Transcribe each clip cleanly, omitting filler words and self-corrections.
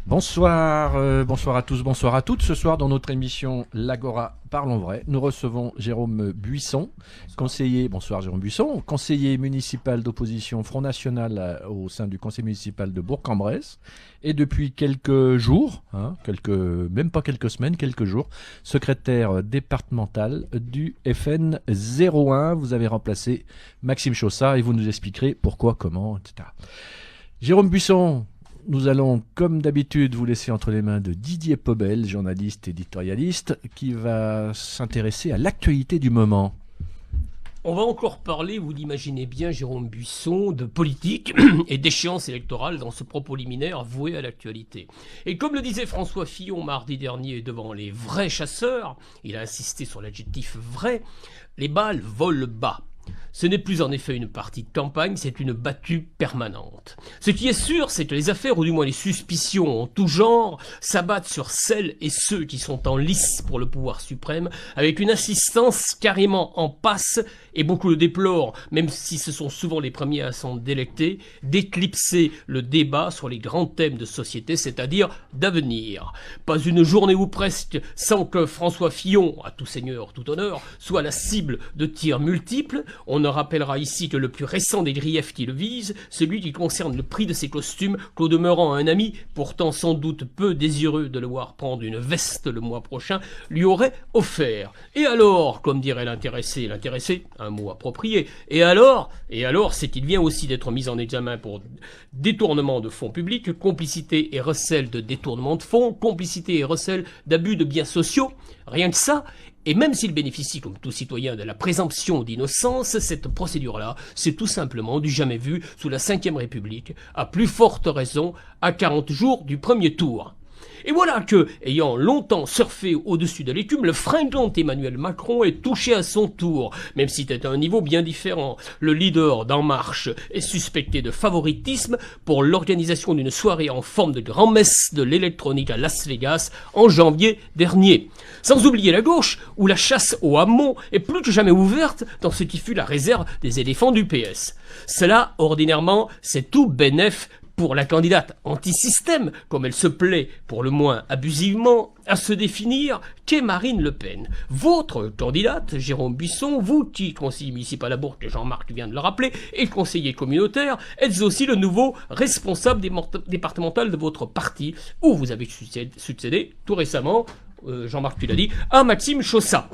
Bonsoir, bonsoir à tous, bonsoir à toutes. Ce soir, dans notre émission L'Agora Parlons Vrai, nous recevons Jérôme Buisson, bonsoir Jérôme Buisson, conseiller municipal d'opposition Front National au sein du conseil municipal de Bourg-en-Bresse. Et depuis quelques jours, même pas quelques semaines, quelques jours, secrétaire départemental du FN 01. Vous avez remplacé Maxime Chaussat et vous nous expliquerez pourquoi, comment, etc. Jérôme Buisson, nous allons, comme d'habitude, vous laisser entre les mains de Didier Pobel, journaliste éditorialiste, qui va s'intéresser à l'actualité du moment. On va encore parler, vous l'imaginez bien, Jérôme Buisson, de politique et d'échéance électorale dans ce propos liminaire voué à l'actualité. Et comme le disait François Fillon mardi dernier devant les vrais chasseurs, il a insisté sur l'adjectif vrai, les balles volent bas. Ce n'est plus en effet une partie de campagne, c'est une battue permanente. Ce qui est sûr, c'est que les affaires, ou du moins les suspicions en tout genre, s'abattent sur celles et ceux qui sont en lice pour le pouvoir suprême, avec une insistance carrément en passe, et beaucoup le déplorent, même si ce sont souvent les premiers à s'en délecter, d'éclipser le débat sur les grands thèmes de société, c'est-à-dire d'avenir. Pas une journée ou presque sans que François Fillon, à tout seigneur, tout honneur, soit la cible de tirs multiples. On ne rappellera ici que le plus récent des griefs qui le visent, celui qui concerne le prix de ses costumes, qu'au demeurant un ami, pourtant sans doute peu désireux de le voir prendre une veste le mois prochain, lui aurait offert. Et alors, comme dirait l'intéressé, un mot approprié, et alors, c'est qu'il vient aussi d'être mis en examen pour détournement de fonds publics, complicité et recel de détournement de fonds, complicité et recel d'abus de biens sociaux, rien que ça. Et même s'il bénéficie, comme tout citoyen, de la présomption d'innocence, cette procédure-là, c'est tout simplement du jamais vu sous la Ve République, à plus forte raison, à 40 jours du premier tour. Et voilà que, ayant longtemps surfé au-dessus de l'écume, le fringant Emmanuel Macron est touché à son tour, même si c'est à un niveau bien différent. Le leader d'En Marche est suspecté de favoritisme pour l'organisation d'une soirée en forme de grand-messe de l'électronique à Las Vegas en janvier dernier. Sans oublier la gauche, où la chasse au hamon est plus que jamais ouverte dans ce qui fut la réserve des éléphants du PS. Cela, ordinairement, c'est tout bénef pour la candidate anti-système, comme elle se plaît, pour le moins abusivement, à se définir, qu'est Marine Le Pen. Votre candidate, Jérôme Buisson, vous qui, conseiller municipal à Bourg, et Jean-Marc vient de le rappeler, et conseiller communautaire, êtes aussi le nouveau responsable départemental de votre parti, où vous avez succédé tout récemment, Jean-Marc, tu l'as dit, à Maxime Chaussat.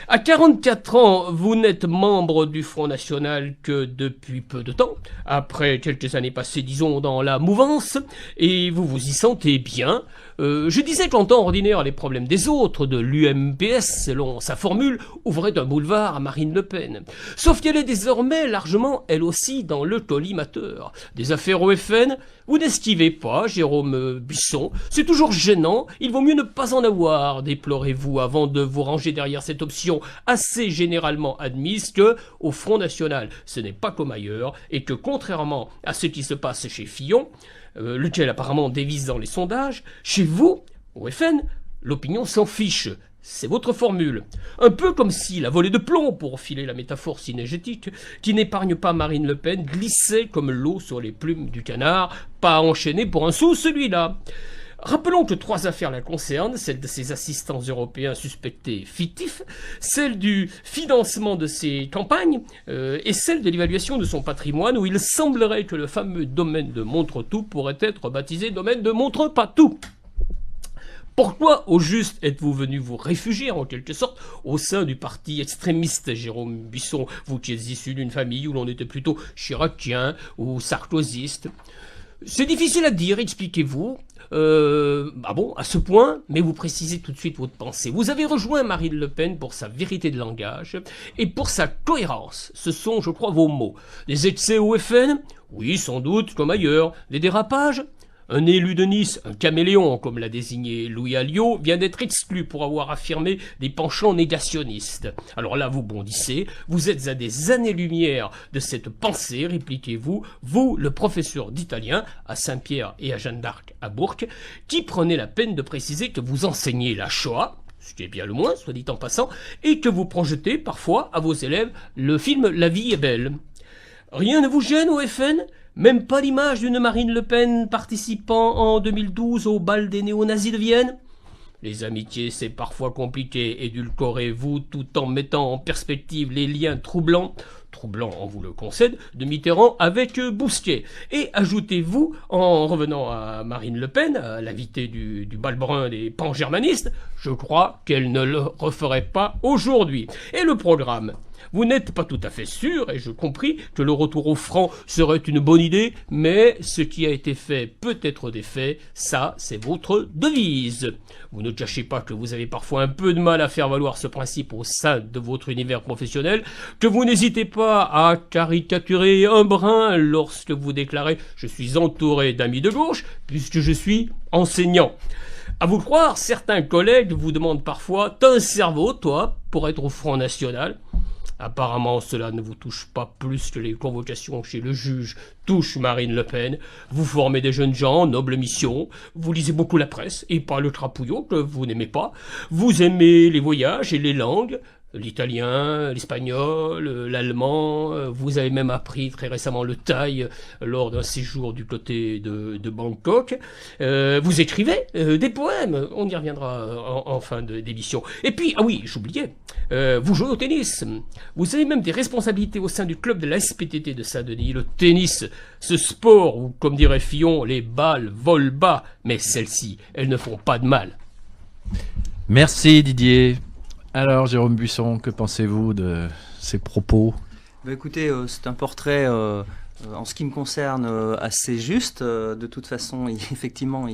À 44 ans, vous n'êtes membre du Front National que depuis peu de temps, après quelques années passées, disons, dans la mouvance, et vous vous y sentez bien. Je disais qu'en temps ordinaire, les problèmes des autres, de l'UMPS, selon sa formule, ouvraient un boulevard à Marine Le Pen. Sauf qu'elle est désormais largement, elle aussi, dans le collimateur. Des affaires au FN, vous n'esquivez pas, Jérôme Buisson. C'est toujours gênant, il vaut mieux ne pas en avoir, déplorez-vous, avant de vous ranger derrière cette option assez généralement admise que, au Front National, ce n'est pas comme ailleurs, et que contrairement à ce qui se passe chez Fillon, lequel apparemment dévise dans les sondages, chez vous, au FN, l'opinion s'en fiche. C'est votre formule. Un peu comme si la volée de plomb, pour filer la métaphore synégétique, qui n'épargne pas Marine Le Pen, glissait comme l'eau sur les plumes du canard, pas enchaîné pour un sou celui-là. Rappelons que 3 affaires la concernent, celle de ses assistants européens suspectés fictifs, celle du financement de ses campagnes et celle de l'évaluation de son patrimoine où il semblerait que le fameux domaine de Montretout pourrait être baptisé domaine de Montrepatou. Pourquoi, au juste, êtes-vous venu vous réfugier, en quelque sorte, au sein du parti extrémiste, Jérôme Buisson, vous qui êtes issu d'une famille où l'on était plutôt chiracien ou sarkozyste? C'est difficile à dire, expliquez-vous. À ce point, mais vous précisez tout de suite votre pensée. Vous avez rejoint Marine Le Pen pour sa vérité de langage et pour sa cohérence. Ce sont, je crois, vos mots. Les excès au FN? Oui, sans doute, comme ailleurs. Les dérapages? Un élu de Nice, un caméléon, comme l'a désigné Louis Alliot, vient d'être exclu pour avoir affirmé des penchants négationnistes. Alors là, vous bondissez, vous êtes à des années-lumière de cette pensée, répliquez-vous, vous, le professeur d'italien à Saint-Pierre et à Jeanne d'Arc à Bourg, qui prenez la peine de préciser que vous enseignez la Shoah, ce qui est bien le moins, soit dit en passant, et que vous projetez parfois à vos élèves le film La vie est belle. Rien ne vous gêne au FN ? Même pas l'image d'une Marine Le Pen participant en 2012 au bal des néo-nazis de Vienne? Les amitiés, c'est parfois compliqué. Édulcorez-vous tout en mettant en perspective les liens troublants, on vous le concède, de Mitterrand avec Bousquet. Et ajoutez-vous, en revenant à Marine Le Pen, à l'invité du bal brun des pan-germanistes, je crois qu'elle ne le referait pas aujourd'hui. Et le programme? Vous n'êtes pas tout à fait sûr, et je compris, que le retour au franc serait une bonne idée, mais ce qui a été fait peut être défait, ça c'est votre devise. Vous ne cachez pas que vous avez parfois un peu de mal à faire valoir ce principe au sein de votre univers professionnel, que vous n'hésitez pas à caricaturer un brin lorsque vous déclarez « je suis entouré d'amis de gauche, puisque je suis enseignant ». À vous croire, certains collègues vous demandent parfois « t'as un cerveau, toi, pour être au Front National ?» Apparemment, cela ne vous touche pas plus que les convocations chez le juge touchent Marine Le Pen. Vous formez des jeunes gens, noble mission. Vous lisez beaucoup la presse, et pas le trapouillon que vous n'aimez pas. Vous aimez les voyages et les langues. L'italien, l'espagnol, l'allemand, vous avez même appris très récemment le thaï lors d'un séjour du côté de Bangkok. Vous écrivez des poèmes, on y reviendra en fin d'émission. Et puis, ah oui, j'oubliais, vous jouez au tennis. Vous avez même des responsabilités au sein du club de la SPTT de Saint-Denis. Le tennis, ce sport où, comme dirait Fillon, les balles volent bas, mais celles-ci, elles ne font pas de mal. Merci Didier. Alors Jérôme Buisson, que pensez-vous de ces propos? Écoutez, c'est un portrait, en ce qui me concerne, assez juste. De toute façon, effectivement,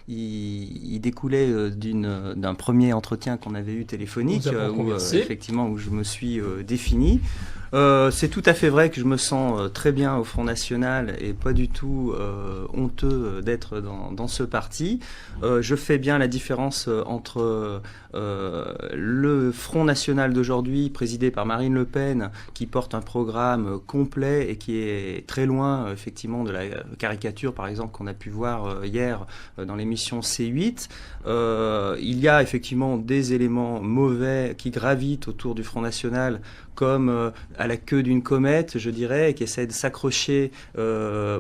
il découlait d'un premier entretien qu'on avait eu téléphonique, où je me suis défini. C'est tout à fait vrai que je me sens très bien au Front National et pas du tout honteux d'être dans ce parti. Je fais bien la différence entre le Front National d'aujourd'hui, présidé par Marine Le Pen, qui porte un programme complet et qui est très loin, effectivement, de la caricature, par exemple, qu'on a pu voir hier dans l'émission C8. Il y a effectivement des éléments mauvais qui gravitent autour du Front National, comme à la queue d'une comète, je dirais, et qui essaie de s'accrocher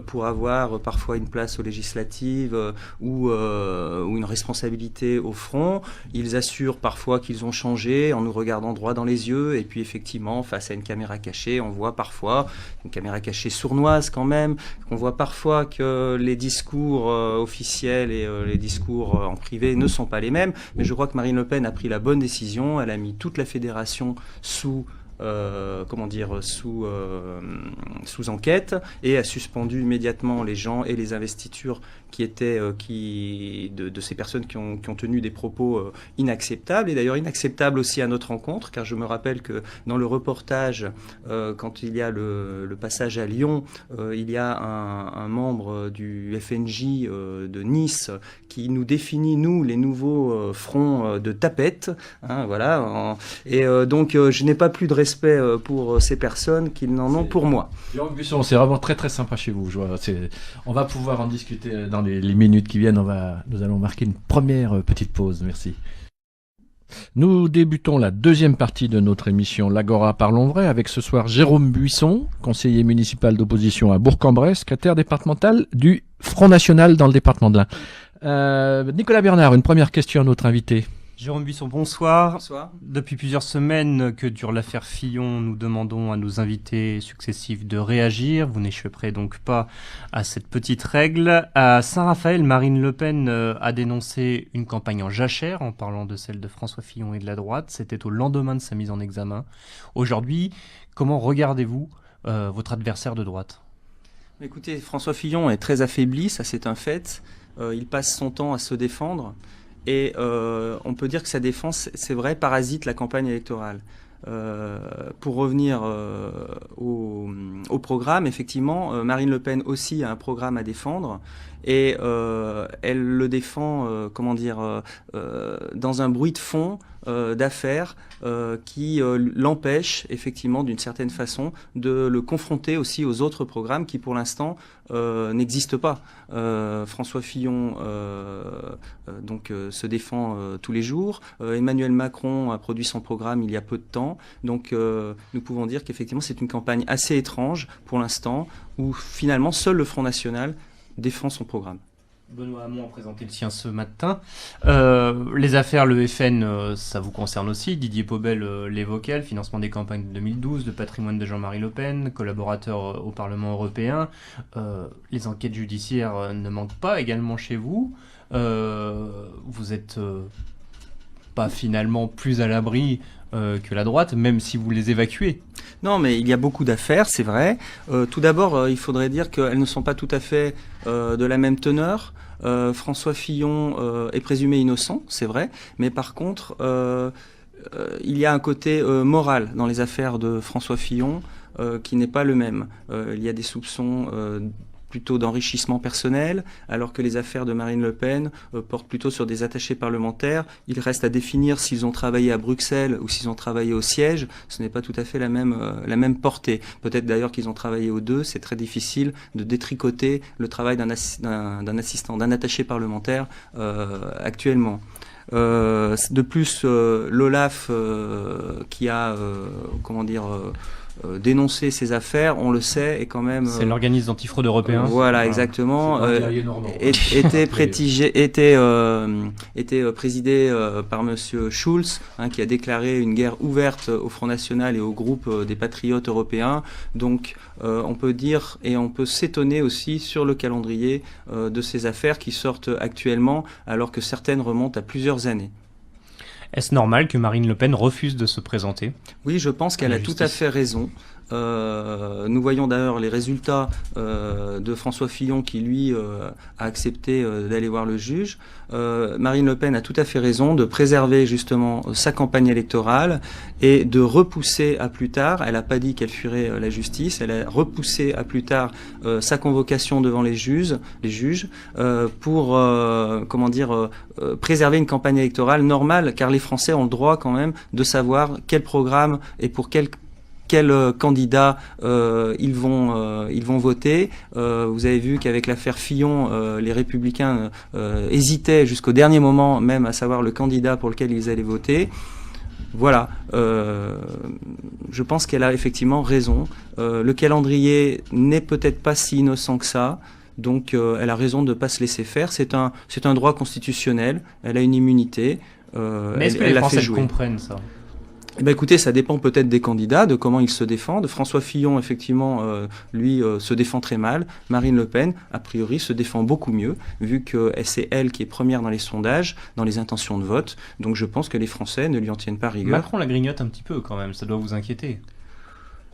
pour avoir parfois une place aux législatives ou une responsabilité au front. Ils assurent parfois qu'ils ont changé en nous regardant droit dans les yeux, et puis effectivement, face à une caméra cachée, on voit parfois, une caméra cachée sournoise quand même, on voit parfois que les discours officiels et les discours en privé ne sont pas les mêmes, mais je crois que Marine Le Pen a pris la bonne décision, elle a mis toute la fédération sous enquête et a suspendu immédiatement les gens et les investitures qui étaient de ces personnes qui ont tenu des propos inacceptables, et d'ailleurs inacceptables aussi à notre rencontre, car je me rappelle que dans le reportage, quand il y a le passage à Lyon, il y a un membre du FNJ de Nice qui nous définit, nous, les nouveaux fronts de tapettes, hein, voilà, et donc je n'ai pas plus de respect pour ces personnes qu'ils n'en ont pour moi. Jérôme Buisson, c'est vraiment très très sympa chez vous. On va pouvoir en discuter dans les minutes qui viennent. Nous allons marquer une première petite pause. Merci. Nous débutons la deuxième partie de notre émission L'Agora Parlons Vrai avec ce soir Jérôme Buisson, conseiller municipal d'opposition à Bourg-en-Bresse, secrétaire départemental du Front National dans le département de l'Ain. Nicolas Bernard, une première question à notre invité. Jérôme Buisson, bonsoir. Bonsoir. Depuis plusieurs semaines que dure l'affaire Fillon, nous demandons à nos invités successifs de réagir. Vous n'échapperez donc pas à cette petite règle. À Saint-Raphaël, Marine Le Pen a dénoncé une campagne en jachère en parlant de celle de François Fillon et de la droite. C'était au lendemain de sa mise en examen. Aujourd'hui, comment regardez-vous votre adversaire de droite ? Écoutez, François Fillon est très affaibli, ça c'est un fait. Il passe son temps à se défendre. Et on peut dire que sa défense, c'est vrai, parasite la campagne électorale. Pour revenir au programme, effectivement, Marine Le Pen aussi a un programme à défendre. Et elle le défend, dans un bruit de fond d'affaires qui l'empêche, effectivement, d'une certaine façon, de le confronter aussi aux autres programmes qui, pour l'instant, n'existent pas. François Fillon se défend tous les jours. Emmanuel Macron a produit son programme il y a peu de temps. Donc nous pouvons dire qu'effectivement c'est une campagne assez étrange pour l'instant, où finalement seul le Front National défend son programme. Benoît Hamon a présenté le sien ce matin. Les affaires, le FN, ça vous concerne aussi. Didier Pobel l'évoquait, le financement des campagnes de 2012, le patrimoine de Jean-Marie Le Pen, collaborateur au Parlement européen. Les enquêtes judiciaires ne manquent pas également chez vous. Vous êtes pas finalement plus à l'abri que la droite, même si vous les évacuez. Non, mais il y a beaucoup d'affaires, c'est vrai. Tout d'abord, il faudrait dire qu'elles ne sont pas tout à fait de la même teneur. François Fillon est présumé innocent, c'est vrai, mais par contre, il y a un côté moral dans les affaires de François Fillon qui n'est pas le même. Il y a des soupçons plutôt d'enrichissement personnel, alors que les affaires de Marine Le Pen portent plutôt sur des attachés parlementaires. Il reste à définir s'ils ont travaillé à Bruxelles ou s'ils ont travaillé au siège. Ce n'est pas tout à fait la même portée. Peut-être d'ailleurs qu'ils ont travaillé aux deux. C'est très difficile de détricoter le travail d'un assistant, d'un attaché parlementaire actuellement. De plus, l'OLAF qui a, dénoncer ces affaires, on le sait, est quand même... C'est l'organisme antifraude européen. Voilà, exactement. Était présidé par Monsieur Schulz, qui a déclaré une guerre ouverte au Front National et au groupe des patriotes européens. Donc, on peut dire et on peut s'étonner aussi sur le calendrier de ces affaires qui sortent actuellement, alors que certaines remontent à plusieurs années. Est-ce normal que Marine Le Pen refuse de se présenter ? Oui, je pense qu'elle a tout à fait raison. Nous voyons d'ailleurs les résultats de François Fillon qui, lui, a accepté d'aller voir le juge. Marine Le Pen a tout à fait raison de préserver justement sa campagne électorale et de repousser à plus tard, elle n'a pas dit qu'elle fuirait la justice, elle a repoussé à plus tard sa convocation devant les juges pour préserver une campagne électorale normale, car les Français ont le droit quand même de savoir quel programme et pour quel candidat ils vont voter. Vous avez vu qu'avec l'affaire Fillon, les Républicains hésitaient jusqu'au dernier moment même à savoir le candidat pour lequel ils allaient voter. Voilà, je pense qu'elle a effectivement raison. Le calendrier n'est peut-être pas si innocent que ça. Donc elle a raison de ne pas se laisser faire. C'est un droit constitutionnel. Elle a une immunité. Mais est-ce que les Français comprennent ça ? Écoutez, ça dépend peut-être des candidats, de comment ils se défendent. François Fillon, effectivement, lui, se défend très mal. Marine Le Pen, a priori, se défend beaucoup mieux, vu que c'est elle qui est première dans les sondages, dans les intentions de vote. Donc je pense que les Français ne lui en tiennent pas rigueur. Macron la grignote un petit peu quand même, ça doit vous inquiéter.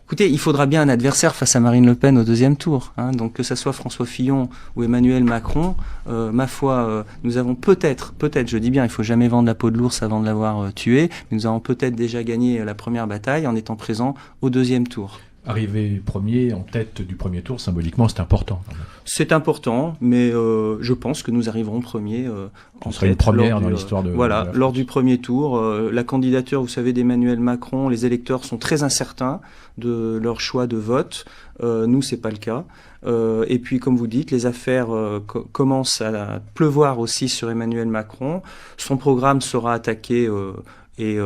Écoutez, il faudra bien un adversaire face à Marine Le Pen au deuxième tour. Donc que ça soit François Fillon ou Emmanuel Macron, ma foi, nous avons peut-être, je dis bien, il faut jamais vendre la peau de l'ours avant de l'avoir tué, mais nous avons peut-être déjà gagné la première bataille en étant présents au deuxième tour. Arriver premier en tête du premier tour, symboliquement, c'est important. C'est important, mais je pense que nous arriverons premier. On serait une première dans l'histoire de... Voilà, lors du premier tour. La candidature, vous savez, d'Emmanuel Macron, les électeurs sont très incertains de leur choix de vote. Nous, c'est pas le cas. Et puis, comme vous dites, les affaires commencent à pleuvoir aussi sur Emmanuel Macron. Son programme sera attaqué et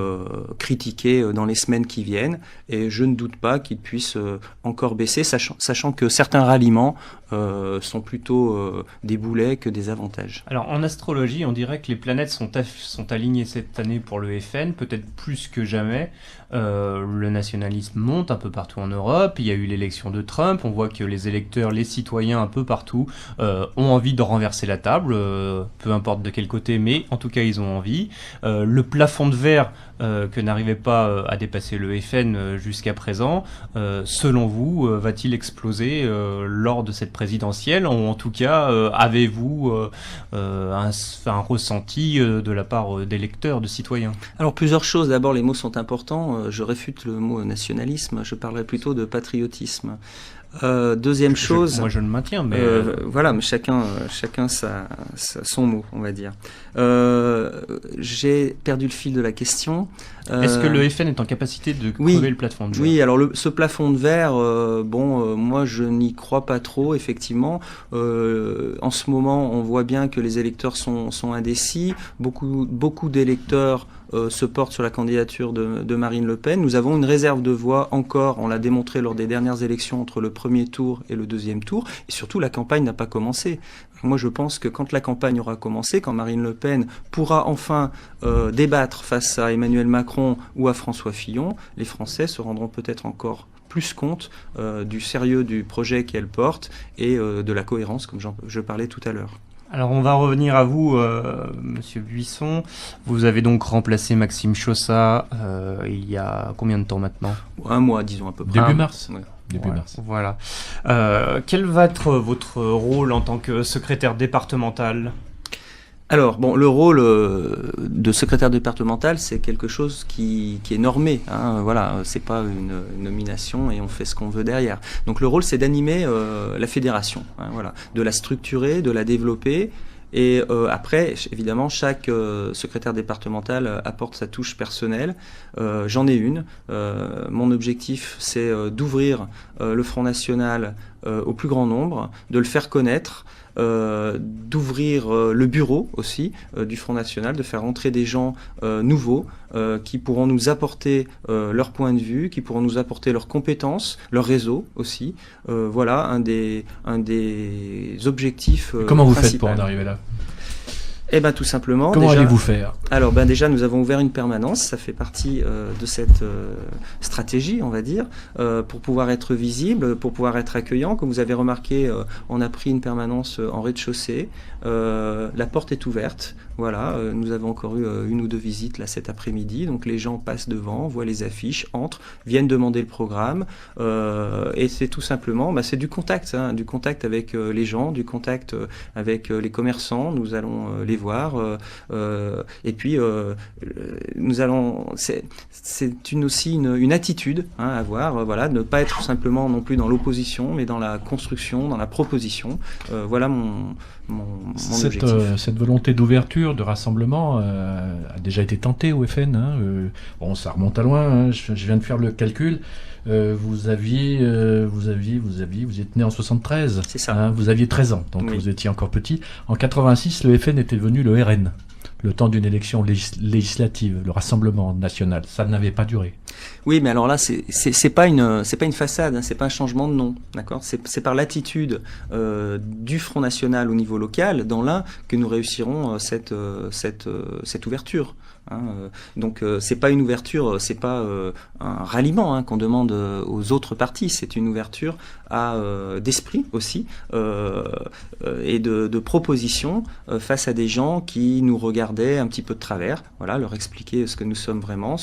critiqué dans les semaines qui viennent. Et je ne doute pas qu'il puisse encore baisser, sachant que certains ralliements sont plutôt des boulets que des avantages. Alors en astrologie, on dirait que les planètes sont alignées cette année pour le FN, peut-être plus que jamais. Le nationalisme monte un peu partout en Europe, il y a eu l'élection de Trump, on voit que les électeurs, les citoyens un peu partout ont envie de renverser la table, peu importe de quel côté, mais en tout cas ils ont envie. Le plafond de verre que n'arrivait pas à dépasser le FN jusqu'à présent, selon vous, va-t-il exploser lors de cette présidentielle, ou en tout cas avez-vous un ressenti de la part d'électeurs, de citoyens ? Alors plusieurs choses, d'abord les mots sont importants, je réfute le mot nationalisme, je parlerai plutôt de patriotisme. Deuxième chose... Moi je le maintiens, mais... voilà, mais chacun son mot, on va dire. J'ai perdu le fil de la question. Est-ce que le FN est en capacité de crever le plafond de verre? Oui, alors ce plafond de verre, moi je n'y crois pas trop, effectivement. En ce moment, on voit bien que les électeurs sont indécis. Beaucoup d'électeurs se portent sur la candidature de Marine Le Pen. Nous avons une réserve de voix encore, on l'a démontré lors des dernières élections, entre le premier tour et le deuxième tour. Et surtout, la campagne n'a pas commencé. Moi, je pense que quand la campagne aura commencé, quand Marine Le Pen pourra enfin débattre face à Emmanuel Macron ou à François Fillon, les Français se rendront peut-être encore plus compte du sérieux du projet qu'elle porte et de la cohérence, comme je parlais tout à l'heure. Alors on va revenir à vous, Monsieur Buisson. Vous avez donc remplacé Maxime Chaussat il y a combien de temps maintenant? Un mois, disons à peu près. Début mars. Ouais. Début mars. Voilà. Quel va être votre rôle en tant que secrétaire départemental? Alors, le rôle de secrétaire départemental, c'est quelque chose qui est normé. Voilà, c'est pas une nomination et on fait ce qu'on veut derrière. Donc le rôle, c'est d'animer la fédération, voilà, de la structurer, de la développer. Et après, évidemment, chaque secrétaire départemental apporte sa touche personnelle. J'en ai une. Mon objectif, c'est d'ouvrir le Front National au plus grand nombre, de le faire connaître, d'ouvrir le bureau aussi du Front National, de faire entrer des gens nouveaux qui pourront nous apporter leur point de vue, qui pourront nous apporter leurs compétences, leur réseau aussi. Voilà un des objectifs Comment vous principaux. faites pour en arriver là? Eh bien, tout simplement. Comment allez-vous faire? Alors, déjà, nous avons ouvert une permanence. Ça fait partie de cette stratégie, on va dire, pour pouvoir être visible, pour pouvoir être accueillant. Comme vous avez remarqué, on a pris une permanence en rez-de-chaussée. La porte est ouverte. Voilà, nous avons encore eu une ou deux visites là cet après-midi. Donc, les gens passent devant, voient les affiches, entrent, viennent demander le programme. Et c'est tout simplement, c'est du contact avec les gens, du contact avec les commerçants. Nous allons les voir. Et puis, nous allons. C'est aussi une attitude à avoir. Voilà, ne pas être simplement non plus dans l'opposition, mais dans la construction, dans la proposition. Voilà mon objectif. Cette volonté d'ouverture, de rassemblement, a déjà été tentée au FN. Bon, ça remonte à loin. Je viens de faire le calcul. Vous êtes né en 73. C'est ça. Vous aviez 13 ans, donc oui. Vous étiez encore petit. En 86, le FN était devenu le RN, le temps d'une élection législative, le Rassemblement national. Ça n'avait pas duré. Oui, mais alors là, c'est pas une façade, c'est pas un changement de nom, d'accord. C'est par l'attitude du Front National au niveau local, dans l'Ain, que nous réussirons cette ouverture. Donc c'est pas une ouverture, c'est pas un ralliement qu'on demande aux autres partis, c'est une ouverture d'esprit aussi et de propositions face à des gens qui nous regardaient un petit peu de travers. Voilà, leur expliquer ce que nous sommes vraiment,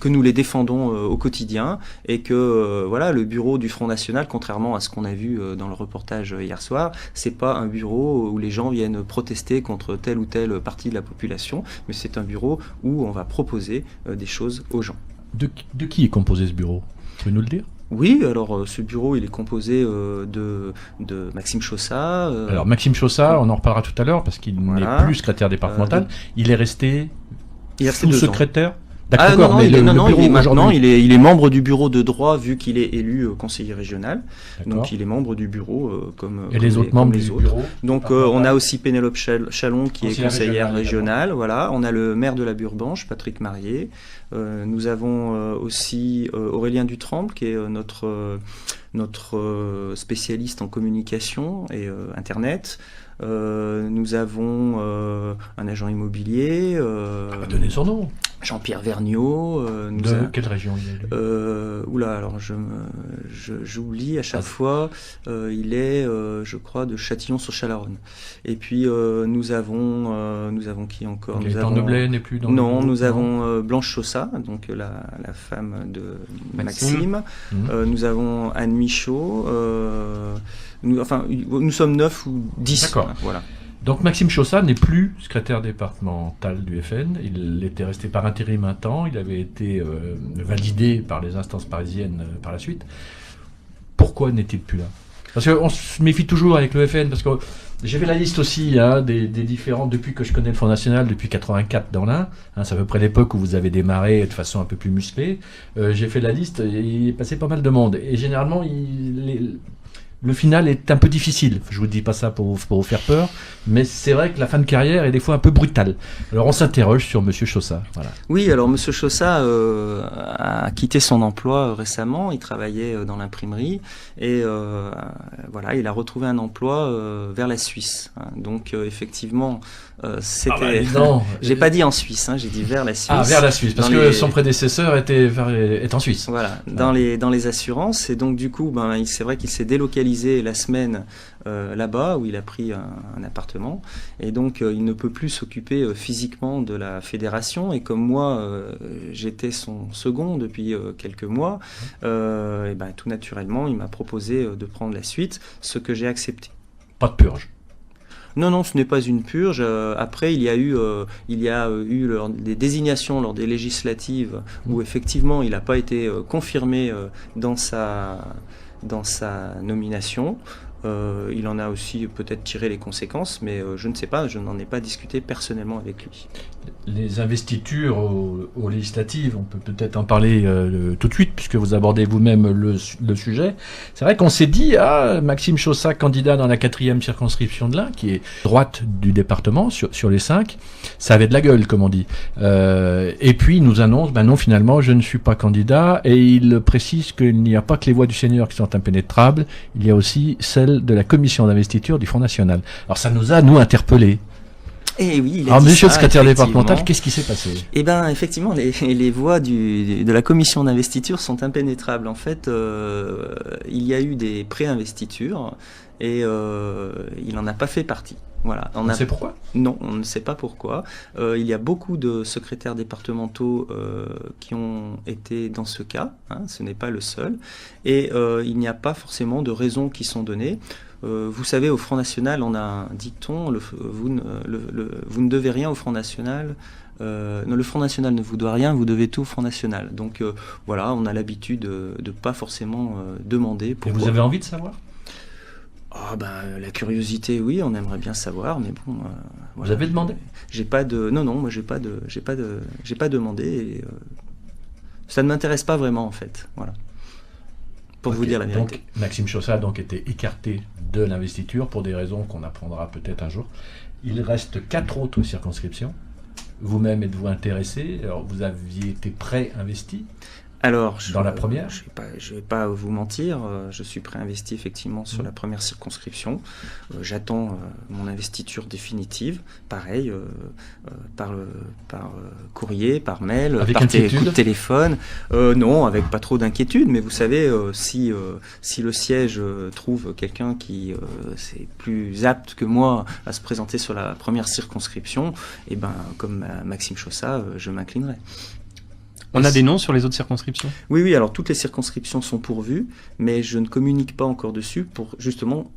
que nous les défendons au quotidien et que voilà, le bureau du Front National, contrairement à ce qu'on a vu dans le reportage hier soir, c'est pas un bureau où les gens viennent protester contre telle ou telle partie de la population, mais c'est un bureau où on va proposer des choses aux gens. De qui est composé ce bureau? Vous pouvez nous le dire? Oui, alors ce bureau, il est composé de Maxime Chaussat. Alors Maxime Chaussat, on en reparlera tout à l'heure parce qu'il n'est plus secrétaire départemental. Il est resté sous-secrétaire. D'accord, maintenant il est membre du bureau de droit vu qu'il est élu conseiller régional. Donc il est membre du bureau comme les autres membres du bureau. Donc on a aussi Pénélope Chalon qui est conseillère régionale. Voilà, on a le maire de la Burbanche, Patrick Marier. Nous avons aussi Aurélien Dutremble qui est notre spécialiste en communication et internet. Nous avons un agent immobilier. Donnez son nom. Jean-Pierre Vergniaud. Quelle région il est alors j'oublie à chaque fois. Il est, je crois, de Châtillon-sur-Chalaronne. Et puis nous avons qui encore? Nous avons Noblet n'est plus dans. Non, nous avons Blanche Chaussat, donc la femme de Maxime. Nous avons Anne Michaud. Nous sommes 9 ou 10. D'accord. Voilà. Donc Maxime Chaussat n'est plus secrétaire départemental du FN. Il était resté par intérim un temps. Il avait été validé par les instances parisiennes par la suite. pourquoi n'est-il plus là? Parce qu'on se méfie toujours avec le FN, parce que j'ai fait la liste aussi des différents, depuis que je connais le Front National, depuis 84 dans l'Ain, c'est à peu près l'époque où vous avez démarré de façon un peu plus musclée. J'ai fait la liste, et il est passé pas mal de monde. Et généralement, le final est un peu difficile. Je vous dis pas ça pour vous faire peur, mais c'est vrai que la fin de carrière est des fois un peu brutale. Alors on s'interroge sur Monsieur Chaussat. Voilà. Oui, alors Monsieur Chaussat a quitté son emploi récemment. Il travaillait dans l'imprimerie et voilà, il a retrouvé un emploi vers la Suisse. Donc effectivement, c'était. J'ai pas dit en Suisse, j'ai dit vers la Suisse. Ah, vers la Suisse, parce que son prédécesseur est en Suisse. Voilà, dans les assurances. Et donc du coup, c'est vrai qu'il s'est délocalisé la semaine là-bas où il a pris un appartement et donc il ne peut plus s'occuper physiquement de la fédération et comme moi j'étais son second depuis quelques mois et tout naturellement il m'a proposé de prendre la suite, ce que j'ai accepté. Pas de purge? Non, ce n'est pas une purge. Après, il y a eu des désignations lors des législatives où effectivement il n'a pas été confirmé dans sa nomination. Il en a aussi peut-être tiré les conséquences, mais je ne sais pas, je n'en ai pas discuté personnellement avec lui. Les investitures aux législatives, on peut peut-être en parler tout de suite, puisque vous abordez vous-même le sujet. C'est vrai qu'on s'est dit, Maxime Chaussat, candidat dans la 4e circonscription de l'Ain, qui est droite du département sur les 5, ça avait de la gueule, comme on dit. Et puis il nous annonce, non, finalement, je ne suis pas candidat, et il précise qu'il n'y a pas que les voix du Seigneur qui sont impénétrables, il y a aussi celles de la commission d'investiture du Front National. Alors ça nous a, interpellés. Et oui, alors, monsieur le secrétaire départemental, qu'est-ce qui s'est passé? Eh bien, effectivement, les voies de la commission d'investiture sont impénétrables. En fait, il y a eu des pré-investitures et il n'en a pas fait partie. Voilà. On sait pourquoi? Non, on ne sait pas pourquoi. Il y a beaucoup de secrétaires départementaux qui ont été dans ce cas. Ce n'est pas le seul. Et il n'y a pas forcément de raisons qui sont données. Vous savez, au Front National, on a un dicton, vous ne devez rien au Front National. Non, le Front National ne vous doit rien, vous devez tout au Front National. Donc voilà, on a l'habitude de ne pas forcément demander. Et vous avez envie de savoir? La curiosité, oui, on aimerait bien savoir, mais bon. Vous avez demandé? J'ai pas de. Non, moi j'ai pas demandé. Et, ça ne m'intéresse pas vraiment en fait. Voilà. Pour vous dire la vérité. Donc, Maxime Chaussat était écarté de l'investiture pour des raisons qu'on apprendra peut-être un jour. Il reste 4 autres circonscriptions. Vous-même êtes-vous intéressé? Alors, vous aviez été pré-investi? Alors, dans la première, je vais pas vous mentir, je suis préinvesti effectivement sur la première circonscription. J'attends mon investiture définitive, pareil, par courrier, par mail, avec par coup de téléphone. Non, avec pas trop d'inquiétude, mais vous savez, si le siège trouve quelqu'un qui c'est plus apte que moi à se présenter sur la première circonscription, et comme Maxime Chaussat, je m'inclinerai. On a des noms sur les autres circonscriptions? Oui, alors toutes les circonscriptions sont pourvues, mais je ne communique pas encore dessus pour justement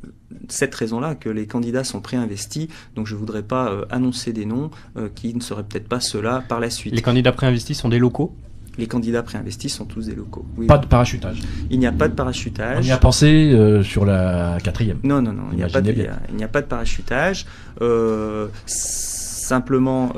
cette raison-là, que les candidats sont préinvestis, donc je ne voudrais pas annoncer des noms qui ne seraient peut-être pas ceux-là par la suite. Les candidats préinvestis sont des locaux? Les candidats préinvestis sont tous des locaux. Oui. Pas de parachutage? Il n'y a pas de parachutage. On y a pensé sur la 4e? Non, il n'y a pas de parachutage. Simplement...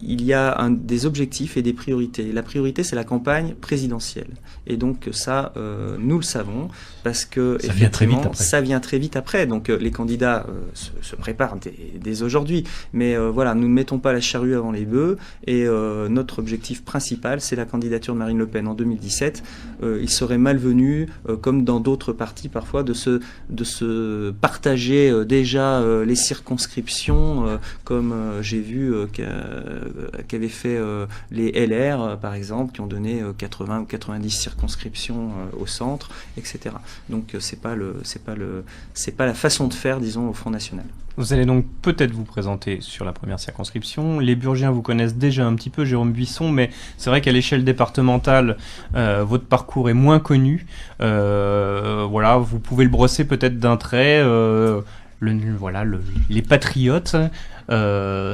il y a des objectifs et des priorités. La priorité, c'est la campagne présidentielle. Et donc ça, nous le savons, parce que ça vient très vite après. Ça vient très vite après. Donc les candidats se préparent dès aujourd'hui. Mais voilà, nous ne mettons pas la charrue avant les bœufs. Et notre objectif principal, c'est la candidature de Marine Le Pen en 2017. Il serait malvenu, comme dans d'autres partis parfois, de se partager déjà les circonscriptions, comme j'ai vu qu'avaient fait les LR, par exemple, qui ont donné 80 ou 90 circonscriptions au centre, etc. Donc c'est pas la façon de faire, disons, au Front National. Vous allez donc peut-être vous présenter sur la première circonscription. Les Burgiens vous connaissent déjà un petit peu, Jérôme Buisson, mais c'est vrai qu'à l'échelle départementale, votre parcours est moins connu. Voilà, vous pouvez le brosser peut-être d'un trait. les patriotes.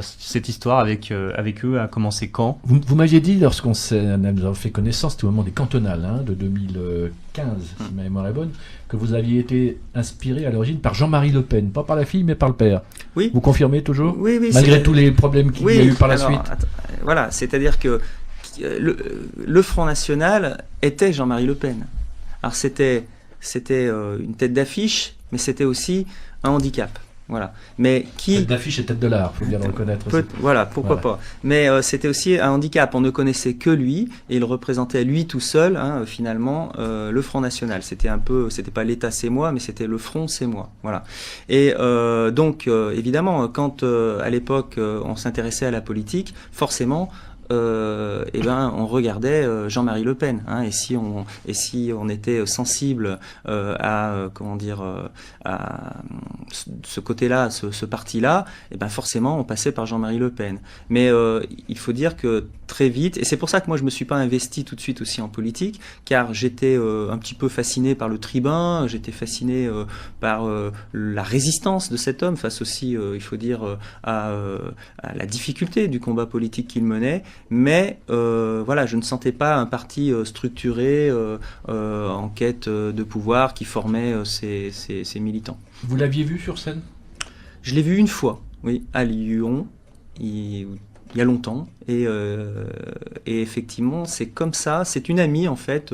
Cette histoire avec eux a commencé quand? Vous m'aviez dit, lorsqu'on nous a fait connaissance, c'était au moment des cantonales de 2015, si ma mémoire est bonne, que vous aviez été inspiré à l'origine par Jean-Marie Le Pen, pas par la fille, mais par le père. Oui. Vous confirmez toujours? Oui, Malgré tous les problèmes qu'il y a eu par la suite. Voilà, c'est-à-dire que le Front National était Jean-Marie Le Pen. Alors c'était une tête d'affiche, mais c'était aussi un handicap. Voilà. Mais tête d'affiche et tête de l'art, il faut bien le reconnaître aussi. Voilà, pourquoi pas. Mais c'était aussi un handicap. On ne connaissait que lui, et il représentait lui tout seul, finalement, le Front National. C'était pas l'État c'est moi, mais c'était le Front c'est moi. Voilà. Et donc, évidemment, quand à l'époque on s'intéressait à la politique, forcément, on regardait Jean-Marie Le Pen, et si on était sensible à ce côté-là, ce parti-là, forcément on passait par Jean-Marie Le Pen. Mais il faut dire que très vite, et c'est pour ça que moi je me suis pas investi tout de suite aussi en politique, car j'étais un petit peu fasciné par le tribun, j'étais fasciné par la résistance de cet homme face aussi, il faut dire, à la difficulté du combat politique qu'il menait. Mais je ne sentais pas un parti structuré en quête de pouvoir qui formait ces militants. Vous l'aviez vu sur scène? Je l'ai vu une fois, oui, à Lyon, il y a longtemps. Et effectivement, c'est comme ça. C'est une amie, en fait.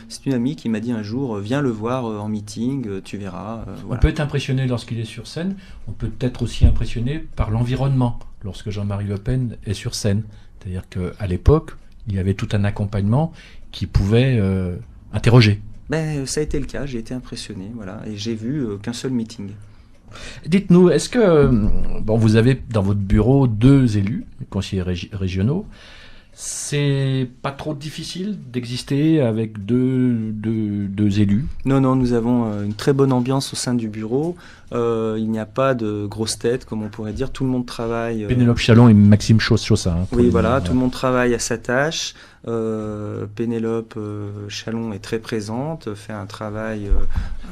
C'est une amie qui m'a dit un jour, viens le voir en meeting, tu verras. On peut être impressionné lorsqu'il est sur scène. On peut être aussi impressionné par l'environnement lorsque Jean-Marie Le Pen est sur scène. C'est-à-dire qu'à l'époque, il y avait tout un accompagnement qui pouvait interroger. Ça a été le cas, j'ai été impressionné, voilà, et j'ai vu qu'un seul meeting. Dites-nous, est-ce que vous avez dans votre bureau 2 élus, conseillers régionaux, c'est pas trop difficile d'exister avec deux élus? Non, nous avons une très bonne ambiance au sein du bureau. Il n'y a pas de grosses têtes, comme on pourrait dire. Tout le monde travaille. Pénélope Chalon et Maxime Chaussat. Oui, voilà, tout le monde travaille à sa tâche. Pénélope Chalon est très présente, fait un travail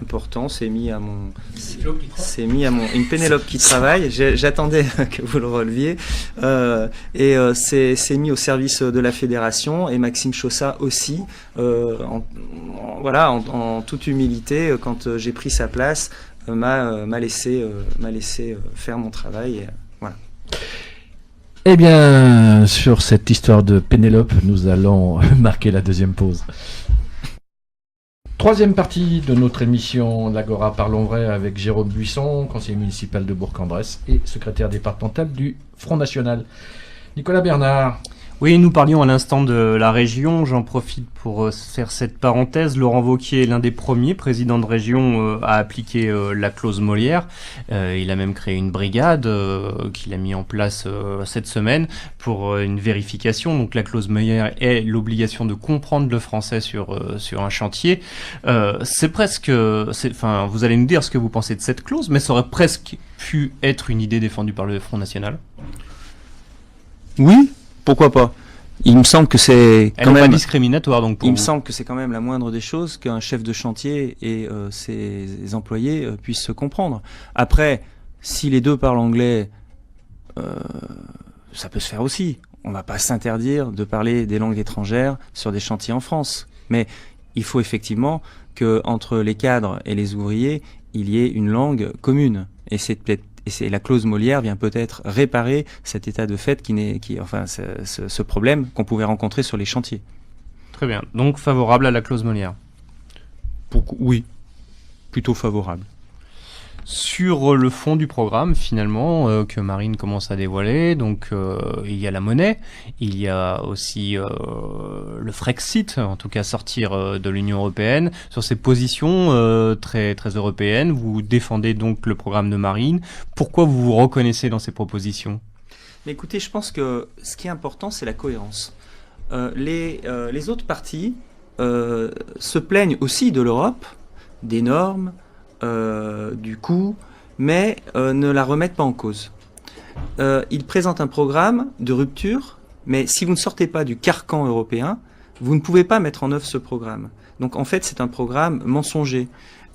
important. C'est mis à mon une Pénélope qui travaille. J'attendais que vous le releviez. C'est mis au service de la fédération, et Maxime Chaussat aussi. En toute humilité, quand j'ai pris sa place, m'a laissé faire mon travail. Et, voilà. Eh bien, sur cette histoire de Pénélope, nous allons marquer la deuxième pause. Troisième partie de notre émission L'Agora Parlons Vrai avec Jérôme Buisson, conseiller municipal de Bourg-en-Bresse et secrétaire départemental du Front National. Nicolas Bernard. Oui, nous parlions à l'instant de la région. J'en profite pour faire cette parenthèse. Laurent Wauquiez, l'un des premiers présidents de région, a appliqué la clause Molière. Il a même créé une brigade qu'il a mis en place cette semaine pour une vérification. Donc la clause Molière est l'obligation de comprendre le français sur un chantier. Vous allez nous dire ce que vous pensez de cette clause, mais ça aurait presque pu être une idée défendue par le Front National. Oui. Pourquoi pas? Il me semble que c'est quand même pas discriminatoire, donc il me semble que c'est quand même la moindre des choses qu'un chef de chantier et ses employés puissent se comprendre. Après, si les deux parlent anglais, ça peut se faire aussi. On va pas s'interdire de parler des langues étrangères sur des chantiers en France. Mais il faut effectivement que entre les cadres et les ouvriers, il y ait une langue commune. Et la clause Molière vient peut-être réparer cet état de fait ce problème qu'on pouvait rencontrer sur les chantiers. Très bien. Donc favorable à la clause Molière. Oui, plutôt favorable. Sur le fond du programme, finalement, que Marine commence à dévoiler, donc il y a la monnaie, il y a aussi le Frexit, en tout cas sortir de l'Union européenne. Sur ces positions très, très européennes, vous défendez donc le programme de Marine. Pourquoi vous vous reconnaissez dans ces propositions? Mais écoutez, je pense que ce qui est important, c'est la cohérence. Les autres partis se plaignent aussi de l'Europe, des normes, du coût, mais ne la remettent pas en cause. Ils présentent un programme de rupture, mais si vous ne sortez pas du carcan européen, vous ne pouvez pas mettre en œuvre ce programme. Donc en fait, c'est un programme mensonger.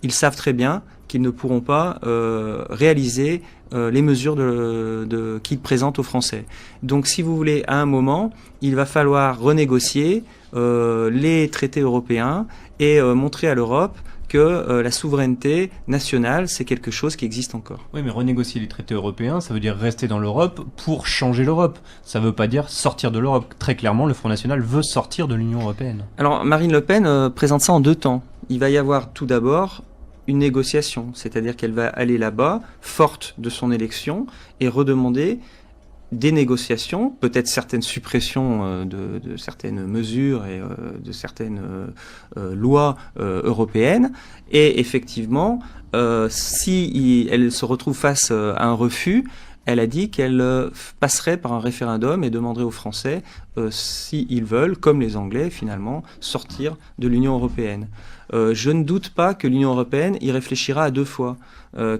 ils savent très bien qu'ils ne pourront pas réaliser les mesures qu'ils présentent aux Français. Donc, si vous voulez, à un moment, il va falloir renégocier les traités européens et montrer à l'Europe que la souveraineté nationale, c'est quelque chose qui existe encore. Oui, mais renégocier les traités européens, ça veut dire rester dans l'Europe pour changer l'Europe. Ça ne veut pas dire sortir de l'Europe. Très clairement, le Front National veut sortir de l'Union européenne. Alors, Marine Le Pen présente ça en 2 temps. Il va y avoir tout d'abord une négociation, c'est-à-dire qu'elle va aller là-bas, forte de son élection, et redemander des négociations, peut-être certaines suppressions de certaines mesures et de certaines lois européennes. Et effectivement, si elle se retrouve face à un refus, elle a dit qu'elle passerait par un référendum et demanderait aux Français s'ils veulent, comme les Anglais finalement, sortir de l'Union européenne. Je ne doute pas que l'Union européenne y réfléchira à 2 fois,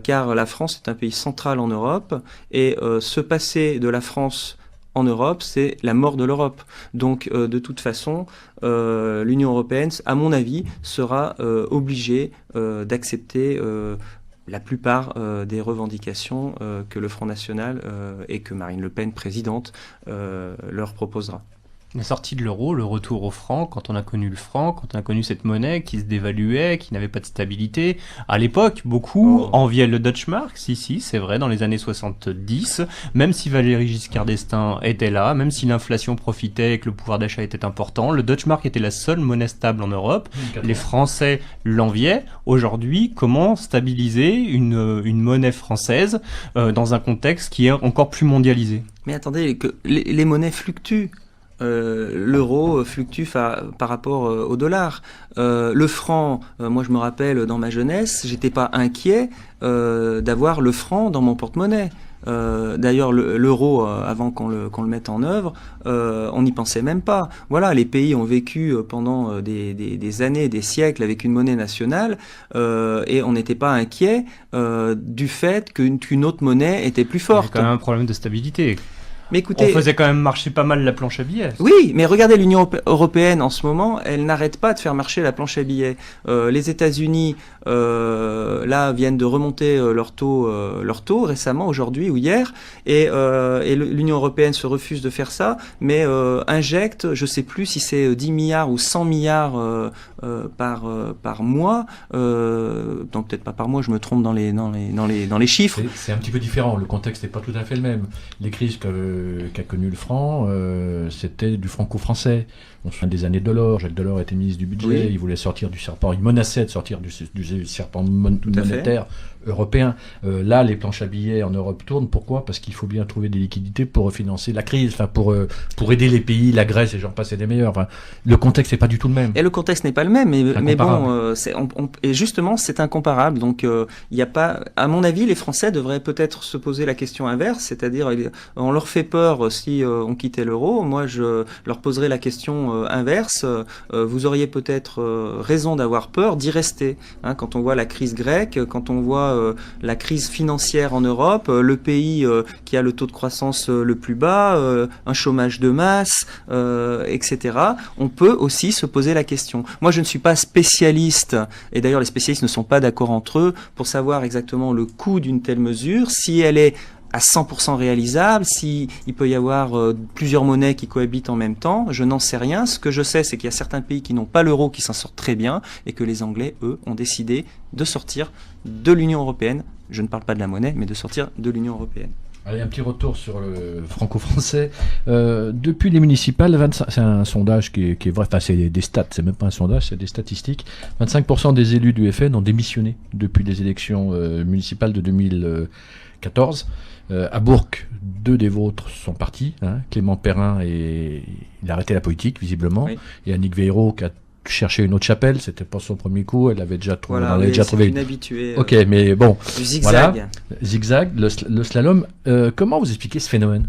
car la France est un pays central en Europe, et se passer de la France en Europe, c'est la mort de l'Europe. Donc, de toute façon, l'Union européenne, à mon avis, sera obligée d'accepter la plupart des revendications que le Front National et que Marine Le Pen, présidente, leur proposera. La sortie de l'euro, le retour au franc, quand on a connu le franc, quand on a connu cette monnaie qui se dévaluait, qui n'avait pas de stabilité. À l'époque, beaucoup enviaient le Deutschmark, si, c'est vrai, dans les années 70, même si Valéry Giscard d'Estaing était là, même si l'inflation profitait et que le pouvoir d'achat était important, le Deutschmark était la seule monnaie stable en Europe. Les Français l'enviaient. Aujourd'hui, comment stabiliser une monnaie française dans un contexte qui est encore plus mondialisé ? Mais attendez, que les monnaies fluctuent. L'euro fluctue par rapport au dollar. Le franc, moi je me rappelle dans ma jeunesse, j'étais pas inquiet d'avoir le franc dans mon porte-monnaie. D'ailleurs, l'euro, avant qu'on le mette en œuvre, on n'y pensait même pas. Voilà, les pays ont vécu pendant des années, des siècles avec une monnaie nationale, et on n'était pas inquiet du fait qu'une autre monnaie était plus forte. Il y a quand même un problème de stabilité. Mais écoutez, on faisait quand même marcher pas mal la planche à billets. Oui, mais regardez l'Union européenne en ce moment, elle n'arrête pas de faire marcher la planche à billets. Les États-Unis, là, viennent de remonter leur taux récemment, aujourd'hui ou hier, et l'Union européenne se refuse de faire ça, mais injecte, je sais plus si c'est 10 milliards ou 100 milliards par mois, donc peut-être pas par mois, je me trompe dans les chiffres. C'est un petit peu différent, le contexte n'est pas tout à fait le même. Les crises qu'a connu le franc, c'était du franco-français. On se souvient des années Delors. Jacques Delors était ministre du budget, oui. Il voulait sortir du serpent, il menaçait de sortir du serpent monétaire européen. Là, les planches à billets en Europe tournent. Pourquoi ? Parce qu'il faut bien trouver des liquidités pour refinancer la crise, enfin pour aider les pays, la Grèce et j'en passe et des meilleurs. Enfin, le contexte n'est pas du tout le même. Et le contexte n'est pas le même, mais bon, et justement, c'est incomparable. Donc, il n'y a pas, à mon avis, les Français devraient peut-être se poser la question inverse, c'est-à-dire, on leur fait peur si on quittait l'euro. Moi, je leur poserais la question inverse. Vous auriez peut-être raison d'avoir peur d'y rester. Hein, quand on voit la crise grecque, quand on voit la crise financière en Europe, le pays qui a le taux de croissance le plus bas, un chômage de masse, etc. On peut aussi se poser la question. Moi, je ne suis pas spécialiste, et d'ailleurs les spécialistes ne sont pas d'accord entre eux pour savoir exactement le coût d'une telle mesure, si elle est à 100% réalisable, s'il peut y avoir plusieurs monnaies qui cohabitent en même temps, je n'en sais rien. Ce que je sais, c'est qu'il y a certains pays qui n'ont pas l'euro qui s'en sortent très bien, et que les Anglais, eux, ont décidé de sortir de l'Union européenne. Je ne parle pas de la monnaie, mais de sortir de l'Union européenne. Allez, un petit retour sur le franco-français. Depuis les municipales, c'est un sondage qui est vrai, enfin c'est des stats, c'est même pas un sondage, c'est des statistiques. 25% des élus du FN ont démissionné depuis les élections municipales de 2014. À Bourg, 2 des vôtres sont partis. Hein. Clément Perrin, il a arrêté la politique, visiblement. Oui. Et Annick Veillerault, qui a cherché une autre chapelle. C'était pas son premier coup. Elle avait déjà trouvé. Voilà, elle trouvé une habituée. Ok, mais bon. Du zigzag. Voilà. Zigzag, le slalom. Comment vous expliquez ce phénomène ?